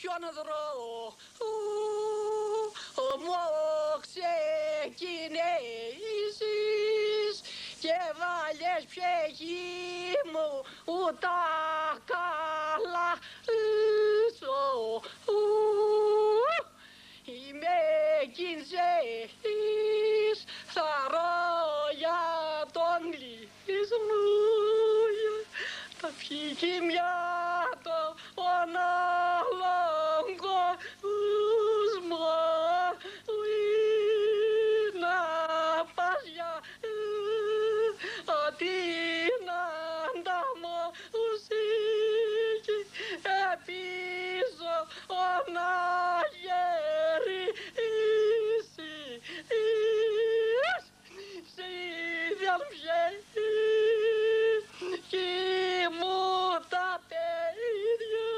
όποιον δρόμο ξεκινήσεις και βάλες ψυχή μου τα καλά σου. Είμαι κινζές, θα ρω τον λυσμό, τα φύγει τον άλλον κόσμο, να πας για την ανταμωσίκη, πίσω να γυρίσεις, σίδια ψυχή μου τα παιδιά,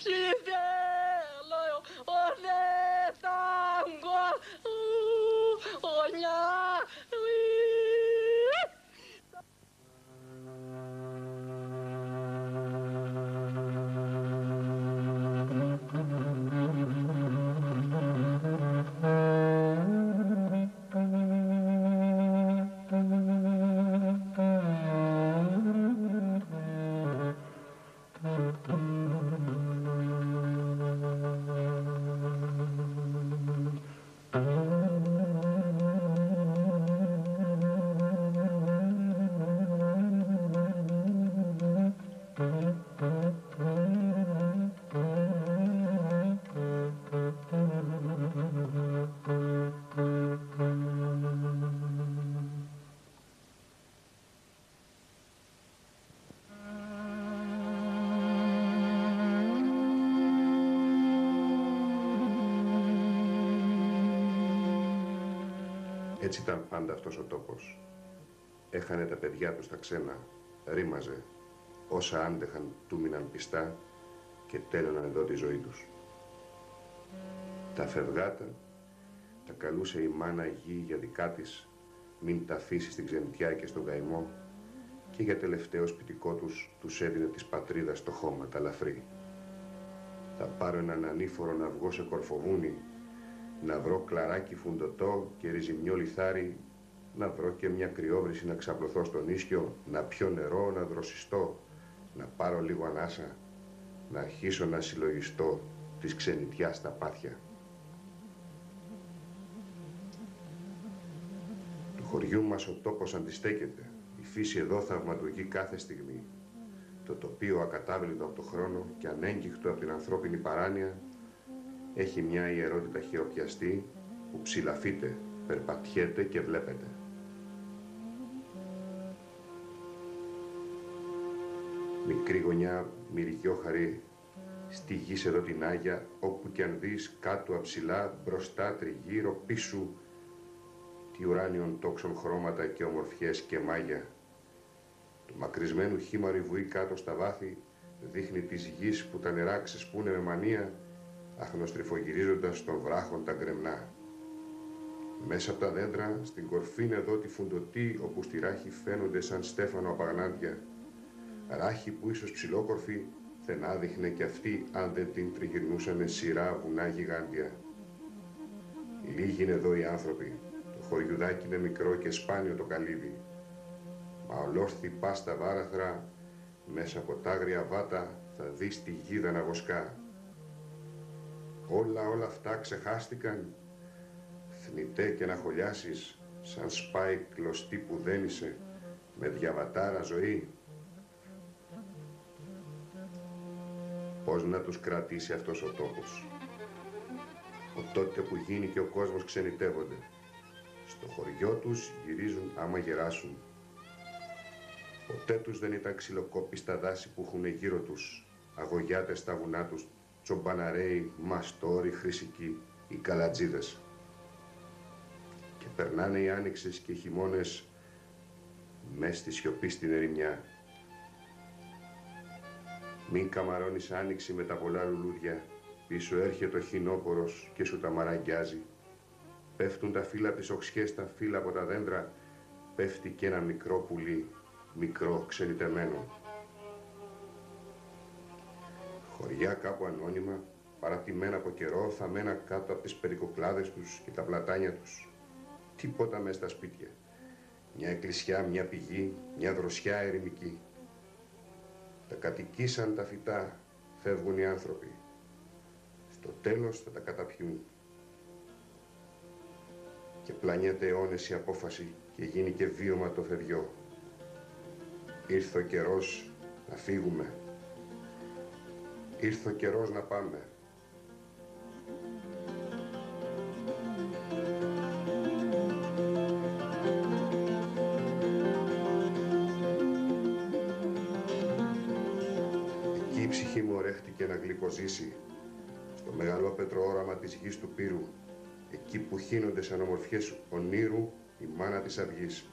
σιδέλο ορδε τάγκο ονιά. Έτσι ήταν πάντα αυτός ο τόπος. Έχανε τα παιδιά του στα ξένα, ρήμαζε. Όσα άντεχαν του μείναν πιστά και τέλωναν εδώ τη ζωή τους. Τα φευγάτα τα καλούσε η μάνα γη για δικά της, μην τα αφήσει στην ξενιτιά και στον καημό, και για τελευταίο σπιτικό τους έδινε της πατρίδας το χώμα, τα λαφρύ. Θα πάρω έναν ανήφορο να βγω σε κορφοβούνι, να βρω κλαράκι φουντωτό και ριζιμιό λιθάρι, να βρω και μια κρυόβρηση να ξαπλωθώ στον ίσιο, να πιω νερό, να δροσιστώ, να πάρω λίγο ανάσα, να αρχίσω να συλλογιστώ της ξενιτιάς τα πάθια. Του χωριού μας ο τόπος αντιστέκεται, η φύση εδώ θαυματουργεί κάθε στιγμή. Το τοπίο ακατάβλητο από το χρόνο και ανέγκυχτο από την ανθρώπινη παράνοια έχει μια ιερότητα χειροπιαστή που ψηλαφείται, περπατιέται και βλέπετε. Μικρή γωνιά, μυρικιό χαρί, στη γης εδώ την Άγια, όπου κι αν δεις, κάτω αψηλά, μπροστά, τριγύρω, πίσου, τι ουράνιων τόξων χρώματα και ομορφιές και μάγια. Του μακρισμένου χήμαρη βουή κάτω στα βάθη δείχνει της γης που τα νερά ξεσπούνε με μανία, αχνοστριφογυρίζοντας των βράχων τα γκρεμνά. Μέσα από τα δέντρα, στην κορφήν εδώ τη φουντωτή, όπου στη ράχη φαίνονται σαν στέφανο απαγνάντια. Ράχη που ίσως ψηλόκορφη δεν άδειχνε κι αυτή αν δεν την τριγυρνούσανε σειρά βουνά γιγάντια. Λίγοι είναι εδώ οι άνθρωποι, το χωριουδάκι είναι μικρό και σπάνιο το καλύβι. Μα ολόρθι πας στα βάραθρα, μέσα από τ' άγρια βάτα θα δεις τη γίδα να βοσκά. Όλα αυτά ξεχάστηκαν, θνητέ και να χωλιάσεις, σαν σπάει κλωστή που δένησε, με διαβατάρα ζωή. Πώς να τους κρατήσει αυτός ο τόπος. Ο τότε που γίνει και ο κόσμος ξενιτεύονται. Στο χωριό τους γυρίζουν άμα γεράσουν. Ποτέ τους δεν ήταν ξυλοκόποι στα δάση που έχουν γύρω τους, αγωγιάτες στα βουνά τους, τσομπαναρέοι, μαστόροι, χρυσικοί, οι καλατζίδες. Και περνάνε οι άνοιξες και οι χειμώνες μες στη σιωπή στην ερημιά. Μην καμαρώνεις άνοιξη με τα πολλά λουλούδια, πίσω έρχεται ο χινόπορος και σου τα μαραγκιάζει. Πέφτουν τα φύλλα τις οξιές, τα φύλλα από τα δέντρα, πέφτει και ένα μικρό πουλί, μικρό, ξενιτεμένο. Χωριά κάπου ανώνυμα, παρατημένα από καιρό, θαμμένα κάτω από τις περικοκλάδες τους και τα πλατάνια τους. Τίποτα μες στα σπίτια. Μια εκκλησιά, μια πηγή, μια δροσιά ερημική. Τα κατοικήσαν τα φυτά, φεύγουν οι άνθρωποι. Στο τέλος θα τα καταπιούν. Και πλανιέται αιώνες η απόφαση και γίνει και βίωμα το φεδιό. Ήρθε ο καιρός να φύγουμε. Ήρθε ο καιρός να πάμε. Εκεί η ψυχή μου ορέχτηκε να γλυκοζήσει στο μεγαλόπετρο όραμα της γης του Πύρου, εκεί που χύνονται σαν ομορφιές ονείρου η μάνα της αυγής,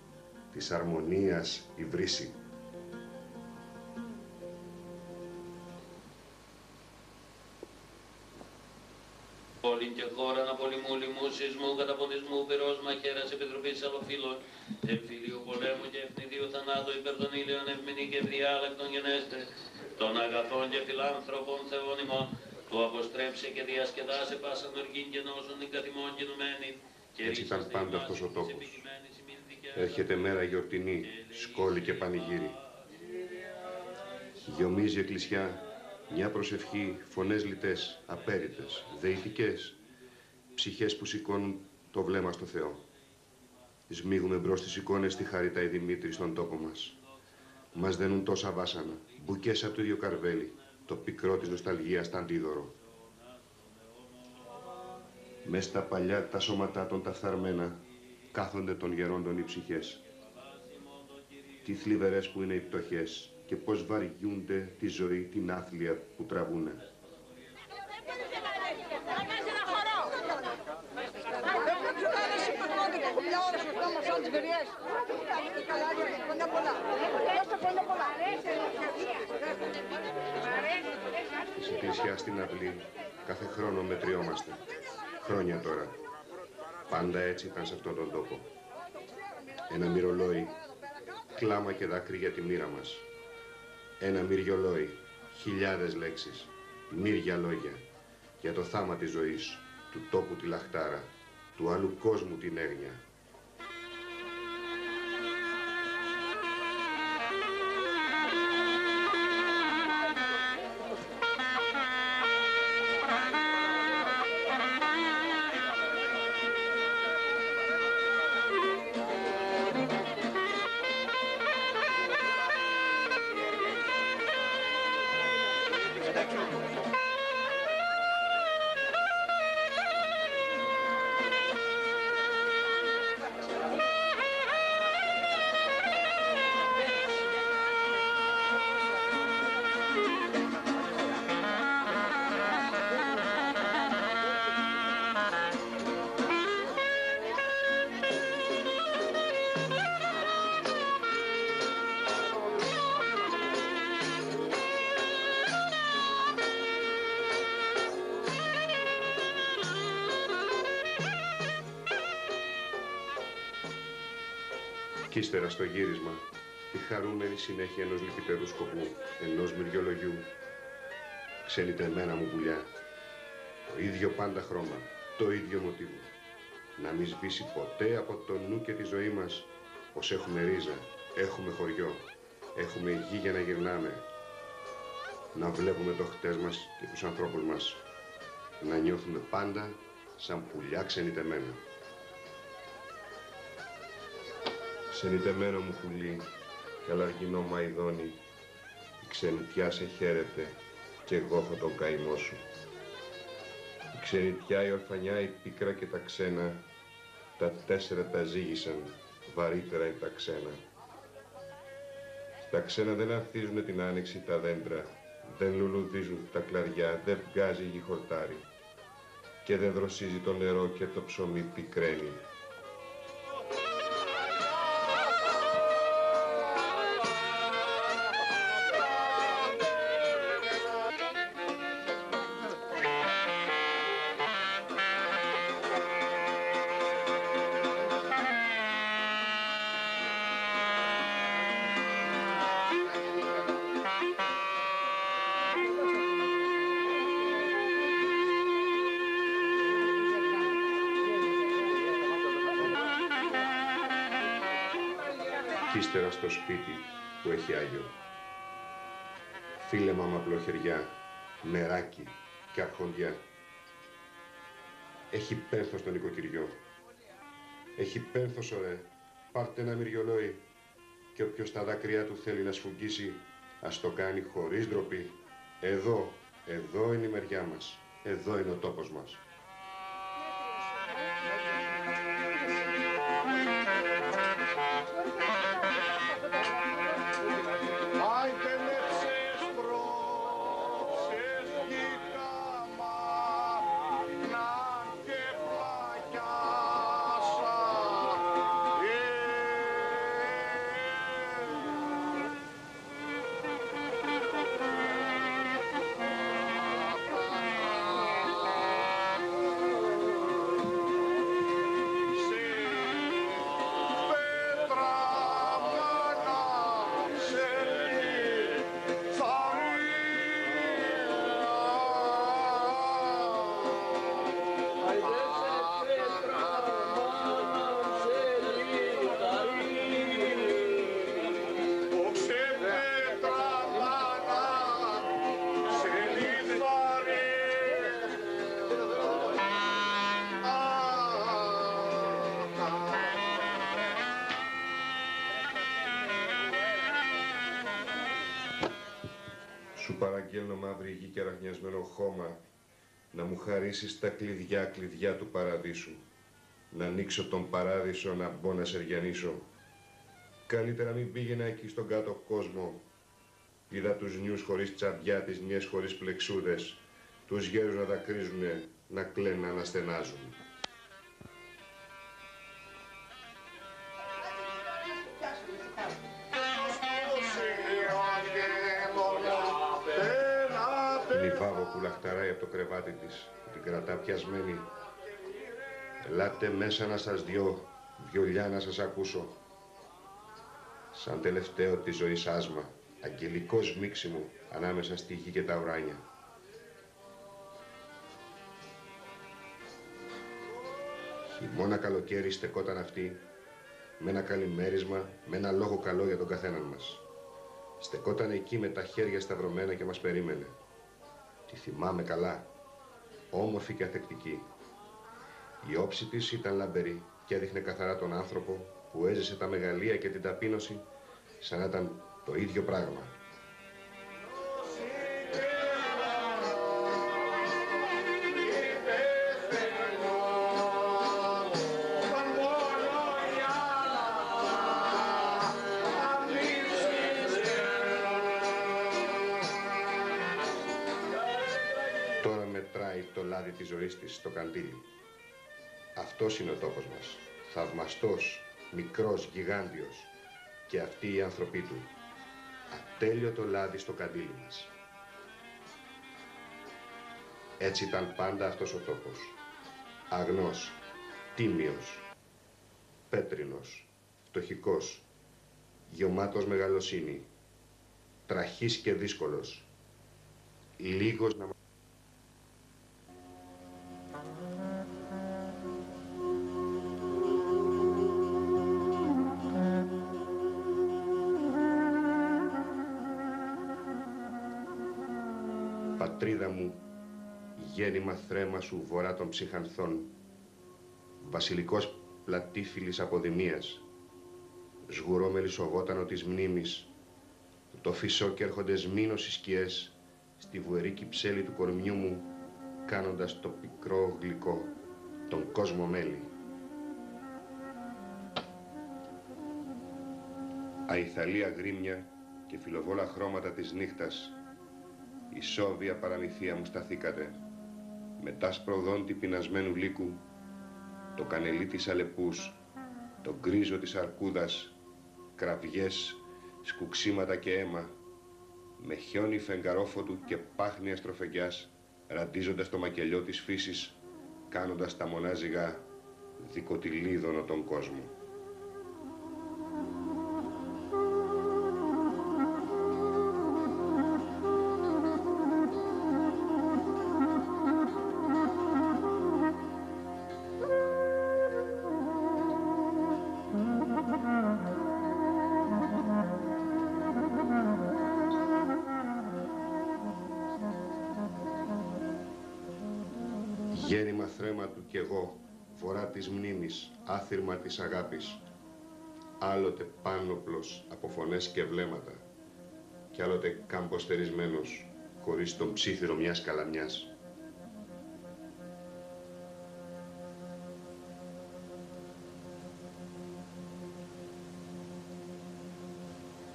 της αρμονίας η βρύση. Πόλην και χώραν απολυμού, λοιμού, σεισμού, καταποντισμού, πυρός, μαχαίρας, επιτροπής αλλοφύλων, εμφυλίου πολέμου και ευνηδίου θανάτου, υπέρ των ήλιων ευμηνή και ευδιάλεκτον γενέστε, των αγαθών και φιλάνθρωπων θεών ημών, του αποστρέψε και διασκεδάσε πάσαν οργήν και νόσων την καθημών κινουμένη. Έτσι ήταν πάντα αυτός ο τόπος. Έρχεται μέρα γιορτινή, σκόλη και πανηγύρι. Γιομίζει η εκκλησιά, μια προσευχή, φωνές λιτές, απέριτες, δεητικές, ψυχές που σηκώνουν το βλέμμα στο Θεό. Σμίγουμε μπρος στις εικόνες στη Χαρίτα η Δημήτρη στον τόπο μας. Μας δένουν τόσα βάσανα, μπουκές από το ίδιο καρβέλι, το πικρό της νοσταλγίας στα αντίδωρο. Μες στα παλιά τα σώματά των τα φθαρμένα, κάθονται των γερόντων οι ψυχές. Τι θλιβερές που είναι οι πτωχές και πώς βαριούνται τη ζωή την άθλια που τραβούνε. Στην εκκλησιά στην αυλή κάθε χρόνο μετριόμαστε. Χρόνια τώρα. Πάντα έτσι ήταν σε αυτόν τον τόπο. Ένα μυρολόι, κλάμα και δάκρυ για τη μοίρα μας. Ένα μυριολόι, χιλιάδες λέξεις, μύρια λόγια, για το θάμα της ζωής, του τόπου τη λαχτάρα, του άλλου κόσμου την έγνοια. Κι ύστερα στο γύρισμα, τη χαρούμενη συνέχεια ενός λυπητερού σκοπού, ενός μυριολογιού. Ξενιτεμένα μου πουλιά, το ίδιο πάντα χρώμα, το ίδιο μοτίβο. Να μη σβήσει ποτέ από το νου και τη ζωή μας πως έχουμε ρίζα, έχουμε χωριό, έχουμε γη για να γυρνάμε. Να βλέπουμε το χτες μας και τους ανθρώπους μας. Να νιώθουμε πάντα σαν πουλιά ξενιτεμένα. Ξενιτεμένο μου πουλί, καλαργινό μαϊδόνι, η ξενιτιά σε χαίρεται και εγώ έχω τον καημό σου. Η ξενιτιά, η ορφανιά, η πίκρα και τα ξένα, τα τέσσερα τα ζήγησαν, βαρύτερα είναι τα ξένα. Στα ξένα δεν ανθίζουνε την άνοιξη τα δέντρα, δεν λουλουδίζουν τα κλαριά, δεν βγάζει η γη χορτάρι και δεν δροσίζει το νερό και το ψωμί πικραίνει. ύστερα στο σπίτι που έχει Άγιο. Φίλε μάμα απλοχεριά, μεράκι και αρχοντιά. Έχει πένθος το νοικοκυριό. Έχει πένθος ωραία. Πάρτε ένα μυριολόι και όποιος τα δάκρυά του θέλει να σφουγγίσει, ας το κάνει χωρίς ντροπή. Εδώ είναι η μεριά μας. Εδώ είναι ο τόπος μας. Σου παραγγέλνω μαύρη γη και αραχνιασμένο χώμα, να μου χαρίσεις τα κλειδιά του παραδείσου. Να ανοίξω τον παράδεισο, να μπω να σεριανίσω. Καλύτερα μην πήγαινα εκεί στον κάτω κόσμο. Είδα τους νιούς χωρίς τσαμπιά, τις νιές χωρίς πλεξούδες, τους γέρους να δακρύζουνε, να κλαίνουν, να στενάζουν. Λιβάβο που λαχταράει από το κρεβάτι της, την κρατά πιασμένη. Ελάτε μέσα να σας διώ, βιολιά να σας ακούσω. Σαν τελευταίο της ζωής άσμα, αγγελικό σμίξιμο ανάμεσα στη γη και τα ουράνια. Χειμώνα καλοκαίρι στεκόταν αυτή, με ένα καλημέρισμα, με ένα λόγο καλό για τον καθέναν μας. Στεκόταν εκεί με τα χέρια σταυρωμένα και μας περίμενε. Τη θυμάμαι καλά, όμορφη και αθεκτική. Η όψη της ήταν λαμπερή και έδειχνε καθαρά τον άνθρωπο που έζησε τα μεγαλεία και την ταπείνωση σαν να ήταν το ίδιο πράγμα. Τώρα μετράει το λάδι της ζωής της στο καντήλι. Αυτός είναι ο τόπος μας. Θαυμαστός, μικρός, γιγάντιος. Και αυτοί οι άνθρωποι του. Ατέλειωτο λάδι στο καντήλι μας. Έτσι ήταν πάντα αυτός ο τόπος. Αγνός, τίμιος, πέτρινος, φτωχικός, γεωμάτος μεγαλοσύνη, τραχής και δύσκολος, λίγος να... Πατρίδα μου, γέννημα θρέμα σου βορρά των ψυχανθών, βασιλικός πλατήφυλλης αποδημίας, σγουρό μελισσοβότανο της μνήμης, το φυσό κι έρχονται σμήνος οι σκιές, στη βουερή κυψέλη του κορμιού μου, κάνοντας το πικρό γλυκό, τον κόσμο μέλι. Αϊθαλία γρίμια και φιλοβόλα χρώματα της νύχτας, η σόβια παραμυθία μου σταθήκατε, με τάσπρο δόντι πεινασμένου λύκου, το κανελί της αλεπούς, το γκρίζο της αρκούδας, κραυγές, σκουξίματα και αίμα, με χιόνι φεγγαρόφωτου και πάχνη αστροφεγγιάς, ραντίζοντας το μακελιό της φύσης, κάνοντας τα μονά ζυγά, δικοτιλίδωνο τον κόσμο. Γέρημα θρέμα του κι εγώ, βορρά της μνήμης, άθυρμα της αγάπης, άλλοτε πάνωπλος από φωνές και βλέμματα, κι άλλοτε καμποστερισμένος, χωρίς τον ψίθυρο μιας καλαμιάς.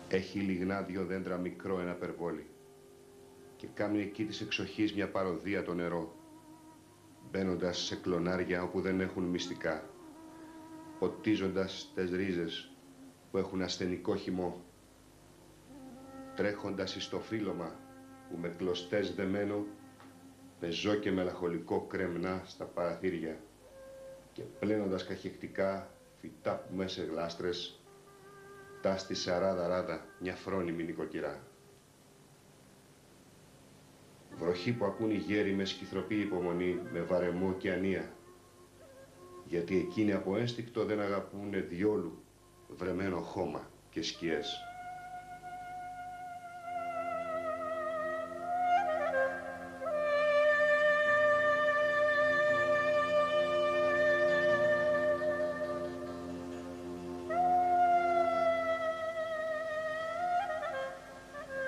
Έχει λιγνά 2 δέντρα μικρό ένα περβόλι και κάνει εκεί της εξοχής μια παροδία το νερό, μπαίνοντας σε κλονάρια όπου δεν έχουν μυστικά, ποτίζοντας τις ρίζες που έχουν ασθενικό χυμό, τρέχοντας εις το φύλλωμα που με κλωστές δεμένο πεζό και μελαγχολικό κρεμνά στα παραθύρια και πλένοντας καχεκτικά φυτά που μέσα σε γλάστρες τάστησε αράδα-ράδα μια φρόνιμη νοικοκυρά. Βροχή που ακούν οι γέροι με σκυθροπή υπομονή, με βαρεμό και ανία, γιατί εκείνοι από ένστικτο δεν αγαπούνε διόλου βρεμένο χώμα και σκιές.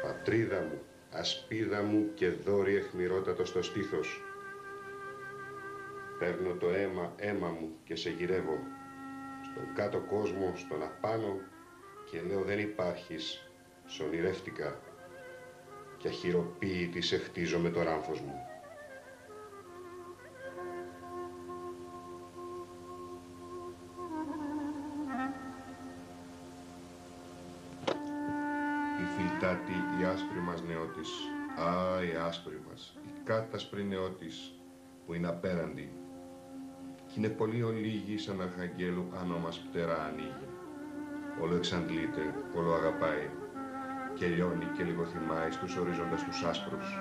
Πατρίδα μου, ασπίδα μου και δόρυ αιχμηρότατο στο στήθος, παίρνω το αίμα μου και σε γυρεύω στον κάτω κόσμο, στον απάνω, και λέω δεν υπάρχεις, σ' ονειρεύτηκα και αχυροποίητη σε χτίζω με το ράμφος μου. Η φιλτάτη, η άσπρη μας νεότης, α, η άσπρη μας, η κάτασπρη νεότης που είναι απέραντη κι είναι πολύ ολίγη σαν αρχαγγέλου αν μας πτερά ανοίγει. Όλο εξαντλείται, όλο αγαπάει και λιώνει και λίγο θυμάει στους ορίζοντας τους άσπρους.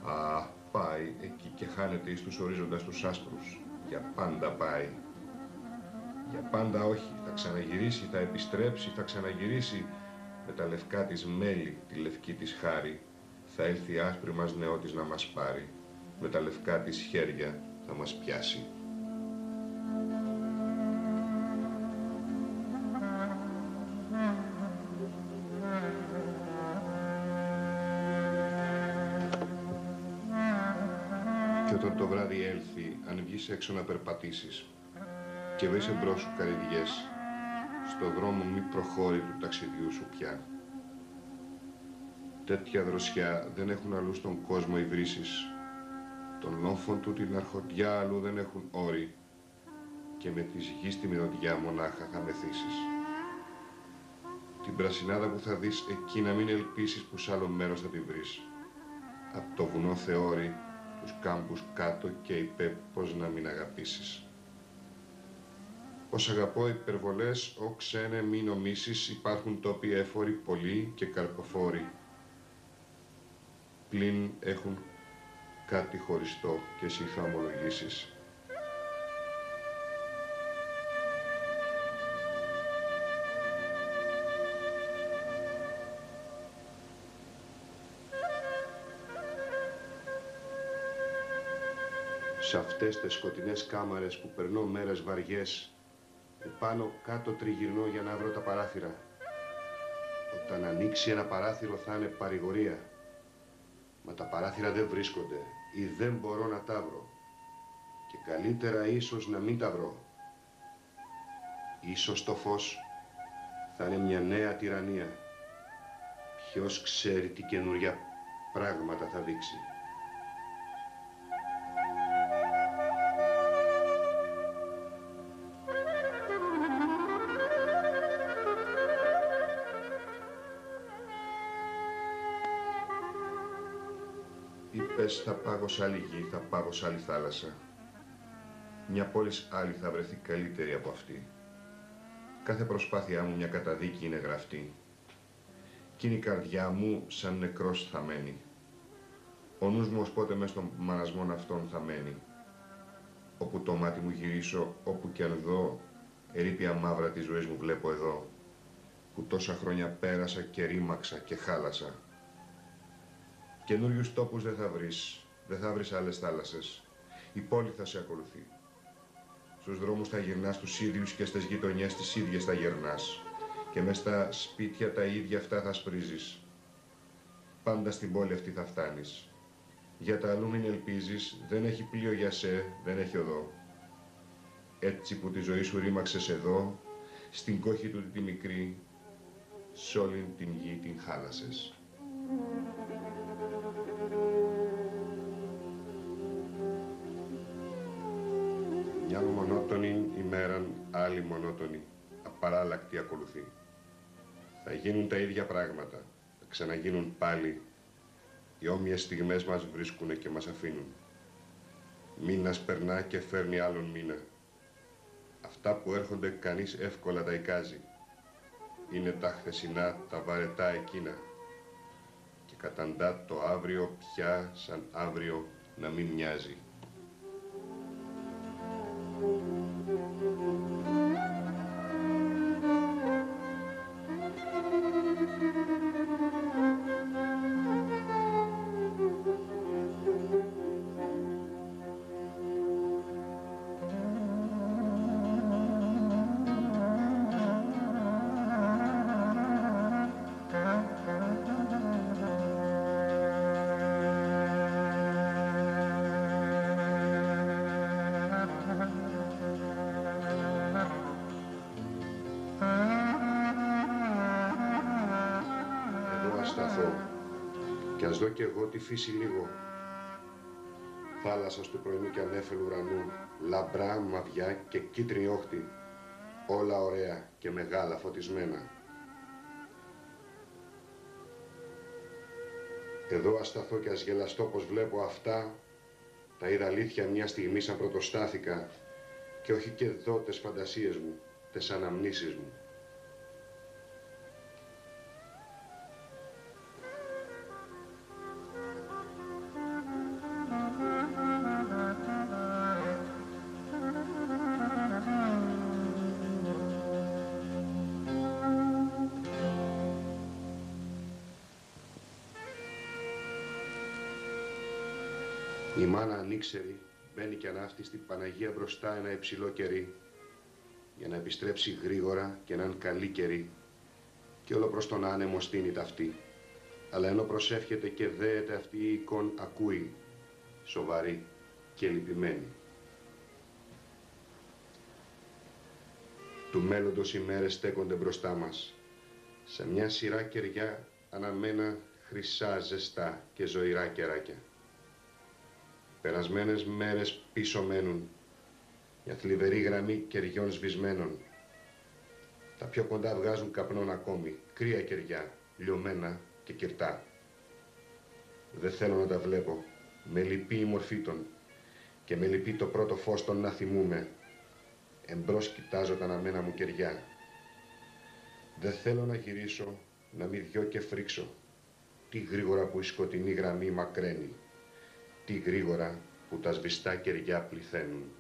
Α, πάει εκεί και χάνεται εις τους ορίζοντας τους άσπρους. Για πάντα πάει. Για πάντα όχι, θα ξαναγυρίσει, θα επιστρέψει, θα ξαναγυρίσει με τα λευκά της μέλη, τη λευκή της χάρη. Θα έλθει η άσπρη μας νεότης να μας πάρει, με τα λευκά της χέρια θα μας πιάσει. Και όταν το βράδυ έλθει, αν βγεις έξω να περπατήσεις και βρεις εμπρός σου καρυδιές, στο δρόμο μη προχώρη του ταξιδιού σου πια. Τέτοια δροσιά δεν έχουν αλλού στον κόσμο οι βρύσεις. Τον λόμφον του την αρχοντιά αλλού δεν έχουν όρη και με της γης τη μυρωδιά μονάχα θα μεθύσεις. Την πρασινάδα που θα δεις εκεί να μην ελπίσεις που σ' άλλο μέρος θα την βρεις. Απ' το βουνό θεώρη, τους κάμπους κάτω και είπε πως να μην αγαπήσεις. Πως αγαπώ υπερβολές, ω ξένε μη νομίσεις, υπάρχουν τόποι έφοροι πολλοί και καρποφόροι. Πλην έχουν κάτι χωριστό και εσύ θα ομολογήσεις. Σ' αυτές τις σκοτεινές κάμαρες που περνώ μέρες βαριές, επάνω κάτω τριγυρνώ για να βρω τα παράθυρα. Όταν ανοίξει ένα παράθυρο θα είναι παρηγορία. Μα τα παράθυρα δεν βρίσκονται ή δεν μπορώ να τα βρω. Και καλύτερα ίσως να μην τα βρω. Ίσως το φως θα είναι μια νέα τυραννία. Ποιος ξέρει τι καινούρια πράγματα θα δείξει. Είπες θα πάγω σ' άλλη γη, θα πάγω σ' άλλη θάλασσα. Μια πόλη άλλη θα βρεθεί καλύτερη από αυτή. Κάθε προσπάθειά μου μια καταδίκη είναι γραφτή. Κι είναι η καρδιά μου σαν νεκρός θα μένει. Ο νους μου ως πότε μες των μανασμών αυτών θα μένει. Όπου το μάτι μου γυρίσω, όπου κι αν δω, ερείπια μαύρα της ζωής μου βλέπω εδώ, που τόσα χρόνια πέρασα και ρήμαξα και χάλασα. Καινούριους τόπους δεν θα βρεις άλλες θάλασσες. Η πόλη θα σε ακολουθεί. Στους δρόμους θα γυρνάς τους ίδιους και στις γειτονιές τις ίδιες θα γερνάς. Και μες στα σπίτια τα ίδια αυτά θα σπρίζεις. Πάντα στην πόλη αυτή θα φτάνεις. Για τα αλλού μην ελπίζεις, δεν έχει πλοίο για σε, δεν έχει οδό. Έτσι που τη ζωή σου ρήμαξες εδώ, στην κόχη του τη μικρή, σ' όλην την γη την χάλασες. Μια μονότονη ημέραν, άλλη μονότονη, απαράλλακτη ακολουθεί. Θα γίνουν τα ίδια πράγματα, θα ξαναγίνουν πάλι. Οι όμοιες στιγμές μας βρίσκουνε και μας αφήνουν. Μήνας περνά και φέρνει άλλον μήνα. Αυτά που έρχονται κανείς εύκολα τα εικάζει. Είναι τα χθεσινά, τα βαρετά εκείνα. Και καταντά το αύριο πια σαν αύριο να μην μοιάζει. Κι ας δω κι εγώ τη φύση λίγο. Θάλασσα του πρωινού και ανέφελου ουρανού, λαμπρά, μαβιά και κίτρινη όχθη, όλα ωραία και μεγάλα φωτισμένα. Εδώ ας σταθώ κι ας γελαστώ πως βλέπω αυτά, τα είδα αλήθεια μια στιγμή σαν πρωτοστάθηκα και όχι και εδώ τες φαντασίες μου, τες αναμνήσεις μου. Η μάνα ανήξερη μπαίνει κι ανάφτιστη Παναγία μπροστά ένα υψηλό κερί για να επιστρέψει γρήγορα και έναν καλή καιρή και όλο προς τον άνεμο στείνει ταυτή. Αλλά ενώ προσεύχεται και δέεται αυτή η εικόν ακούει, σοβαρή και λυπημένη. Του μέλλοντος οι μέρες στέκονται μπροστά μας, σε μια σειρά κεριά αναμένα χρυσά, ζεστά και ζωηρά κεράκια. Περασμένες μέρες πίσω μένουν, μια θλιβερή γραμμή κεριών σβησμένων. Τα πιο κοντά βγάζουν καπνόν ακόμη, κρύα κεριά, λιωμένα και κυρτά. Δεν θέλω να τα βλέπω, με λυπεί η μορφή των και με λυπεί το πρώτο φως των να θυμούμε. Εμπρός κοιτάζω τα αναμένα μου κεριά. Δεν θέλω να γυρίσω, να μη δυο και φρίξω. Τι γρήγορα που η σκοτεινή γραμμή μακραίνει. Τι γρήγορα που τα σβηστά κεριά πληθαίνουν.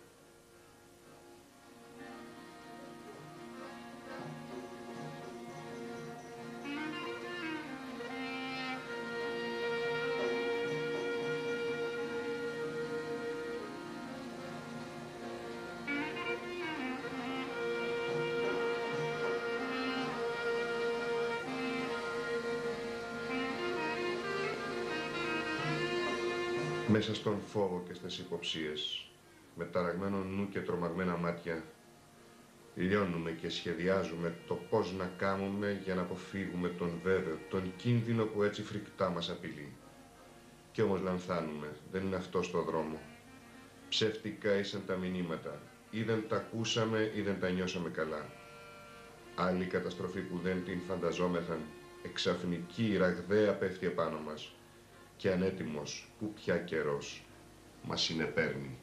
Μέσα στον φόβο και στις υποψίες, με ταραγμένο νου και τρομαγμένα μάτια, λιώνουμε και σχεδιάζουμε το πώς να κάνουμε για να αποφύγουμε τον βέβαιο, τον κίνδυνο που έτσι φρικτά μας απειλεί. Κι όμως λανθάνουμε, δεν είναι αυτό στο δρόμο. Ψεύτικα ήσαν τα μηνύματα, ή δεν τα ακούσαμε ή δεν τα νιώσαμε καλά. Άλλη καταστροφή που δεν την φανταζόμεθαν, εξαφνική, ραγδαία πέφτει επάνω μας. Και ανέτοιμος, που πια καιρός μας συνεπέρνει.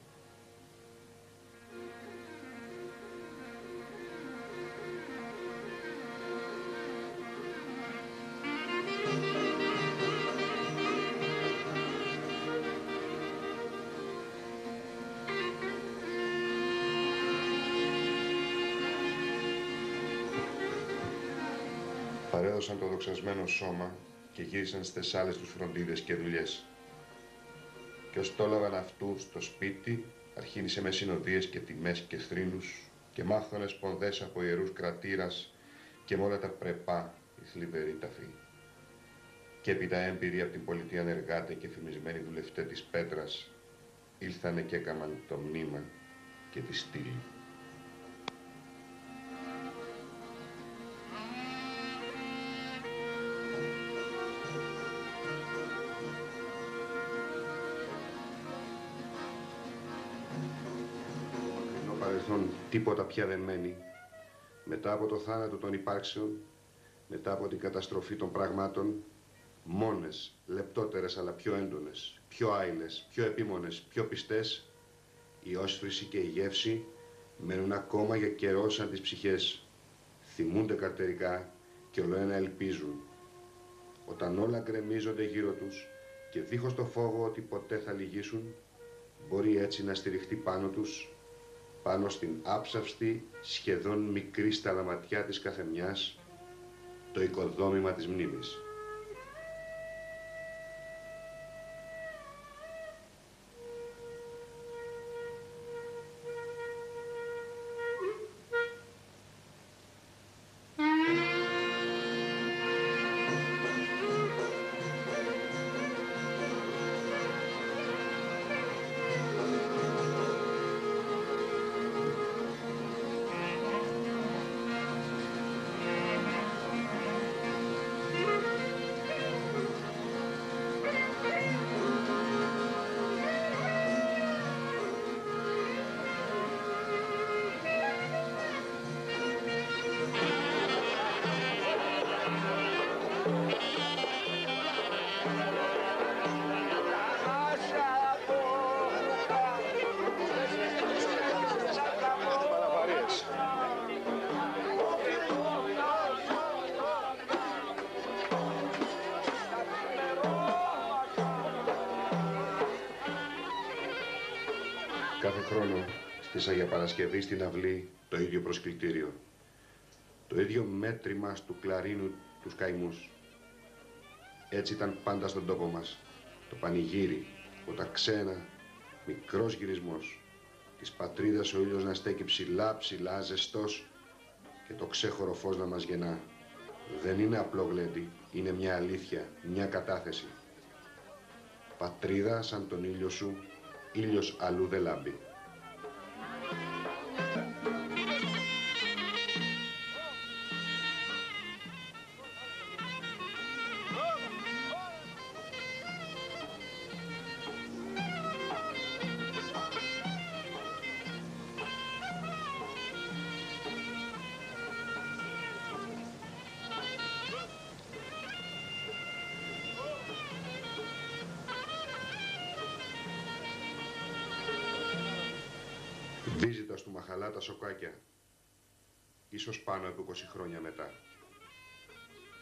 Παρέδωσαν το δοξασμένο σώμα και γύρισαν στις άλλες τους φροντίδες και δουλειές. Και ως τόλαβαν αυτού στο σπίτι, αρχίνησε με συνοδείες και τιμές και θρήνους και μάχθονες πονδές από ιερούς κρατήρας και με όλα τα πρεπά η θλιβερή ταφή. Και έπειτα έμπειροι από την πολιτεία ανεργάτε και φημισμένοι δουλευτέ της Πέτρας ήλθανε και έκαμαν το μνήμα και τη στήλη. Τίποτα πια δεν μένει. Μετά από το θάνατο των υπάρξεων, μετά από την καταστροφή των πραγμάτων, μόνες, λεπτότερες αλλά πιο έντονες, πιο άειλες, πιο επίμονες, πιο πιστές, η όσφρηση και η γεύση μένουν ακόμα για καιρό σαν τις ψυχές. Θυμούνται καρτερικά και ολοένα ελπίζουν. Όταν όλα γκρεμίζονται γύρω τους και δίχως το φόβο ότι ποτέ θα λυγίσουν, μπορεί έτσι να στηριχτεί πάνω τους, πάνω στην άψαυστη, σχεδόν μικρή σταλαματιά της καθεμιάς, το οικοδόμημα της μνήμης. Κάθε χρόνο στις Αγία Παρασκευή στην αυλή το ίδιο προσκλητήριο. Το ίδιο μέτρημα του κλαρίνου τους καημούς. Έτσι ήταν πάντα στον τόπο μας. Το πανηγύρι, ο ξένα, μικρός γυρισμός. Της πατρίδας ο ήλιος να στέκει ψηλά, ψηλά, ζεστός και το ξέχωρο φως να μας γεννά. Δεν είναι απλό γλέντι, είναι μια αλήθεια, μια κατάθεση. Πατρίδα σαν τον ήλιο σου, ήλιος αλλού δεν λάμπει. Βίζητα του Μαχαλά τα σοκάκια, ίσως πάνω από 20 χρόνια μετά.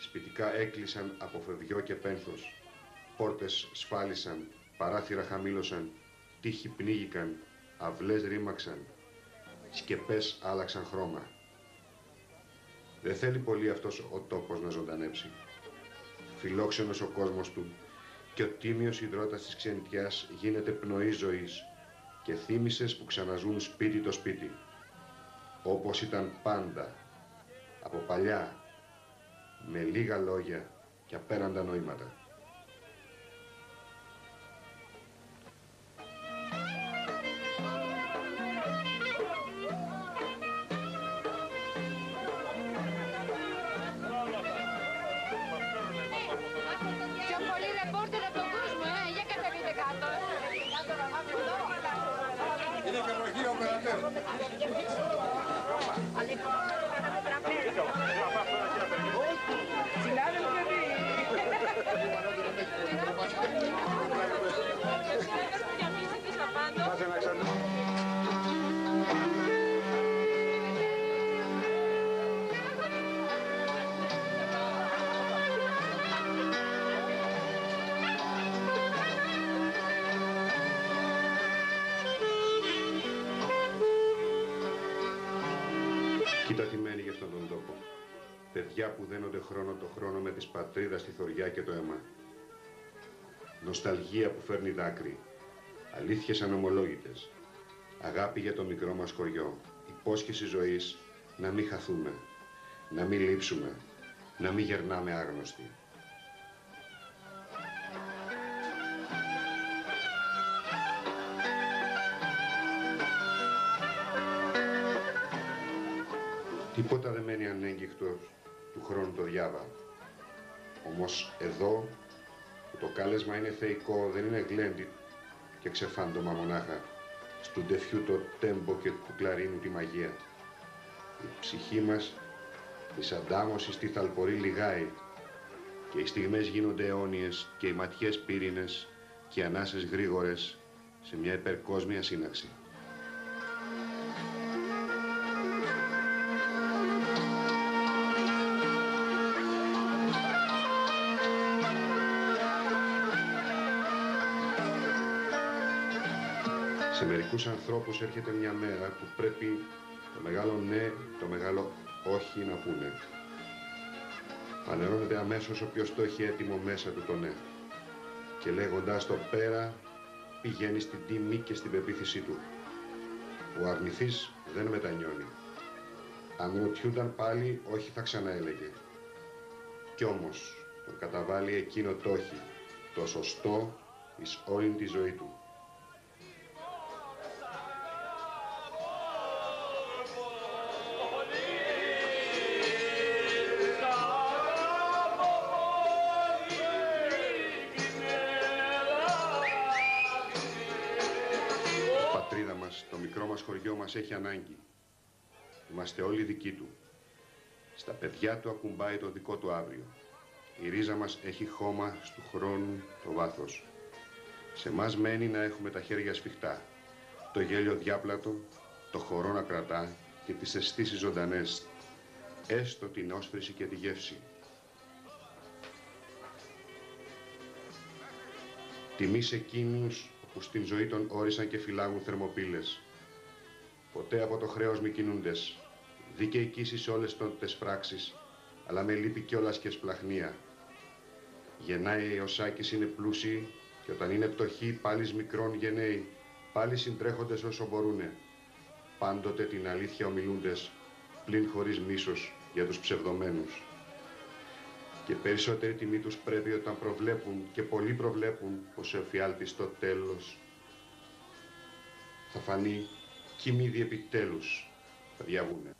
Σπιτικά έκλεισαν από φευγιό και πένθος, πόρτες σφάλισαν, παράθυρα χαμήλωσαν, τείχοι πνίγηκαν, αυλές ρήμαξαν, σκεπές άλλαξαν χρώμα. Δεν θέλει πολύ αυτός ο τόπος να ζωντανέψει. Φιλόξενος ο κόσμος του και ο τίμιος ιδρώτας της ξενιτιάς γίνεται πνοή ζωής και θύμησες που ξαναζούν σπίτι το σπίτι, όπως ήταν πάντα, από παλιά, με λίγα λόγια και απέραντα νοήματα. Πιο πολύ ρεπόρτερ από τον κόσμο, για κατεβείτε κάτω. Είναι και βροχή ο Περατέρ. Κοίτα τι μένει για αυτόν τον τόπο. Παιδιά που δένονται χρόνο το χρόνο με της πατρίδας τη θωριά και το αίμα. Νοσταλγία που φέρνει δάκρυ. Αλήθειες ανομολόγητες. Αγάπη για το μικρό μας χωριό, υπόσχεση ζωής, να μην χαθούμε, να μην λείψουμε, να μην γερνάμε άγνωστοι. Τίποτα δεν μένει ανέγκυχτο του χρόνου το διάβα. Όμως εδώ, που το κάλεσμα είναι θεϊκό, δεν είναι γλέντι και ξεφάντωμα μονάχα, στου ντεφιού το τέμπο και του κλαρίνου τη μαγεία. Η ψυχή μας της αντάμωσης τη θαλπορή λιγάει και οι στιγμές γίνονται αιώνιες και οι ματιές πύρινες και οι ανάσες γρήγορες σε μια υπερκόσμια σύναξη. Σε μερικούς ανθρώπους έρχεται μια μέρα που πρέπει το μεγάλο ναι, το μεγάλο όχι να πούνε. Φανερώνεται αμέσως όποιος το έχει έτοιμο μέσα του το ναι. Και λέγοντας το πέρα πηγαίνει στην τιμή και στην πεποίθησή του. Ο αρνηθής δεν μετανιώνει. Αν ρωτιούνταν πάλι, όχι θα ξαναέλεγε. Κι όμως τον καταβάλει εκείνο το όχι, το σωστό εις όλη τη ζωή του. Το μικρό μας χωριό μας έχει ανάγκη. Είμαστε όλοι δικοί του. Στα παιδιά του ακουμπάει το δικό του αύριο. Η ρίζα μας έχει χώμα στου χρόνου το βάθος. Σε μας μένει να έχουμε τα χέρια σφιχτά, το γέλιο διάπλατο, το χορό να κρατά και τις αισθήσεις ζωντανές, έστω την όσφρηση και τη γεύση. Τιμή σε εκείνους που στην ζωή των όρισαν και φυλάγουν θερμοπύλες. Ποτέ από το χρέος μη κινούντες, δίκαιη κοίηση σε όλες τες πράξεις, αλλά με λύπη κιόλας και σπλαχνία. Γεννάει ο Σάκης είναι πλούσιοι και όταν είναι πτωχοί πάλι μικρών γενναίοι, πάλι συντρέχοντες όσο μπορούνε. Πάντοτε την αλήθεια ομιλούντες, πλην χωρίς μίσος για τους ψευδομένους. Και περισσότερη τιμή τους πρέπει όταν προβλέπουν και πολλοί προβλέπουν πως ο εφιάλτης στο τέλος θα φανεί κι οι μύδι επιτέλους θα διαβούνε.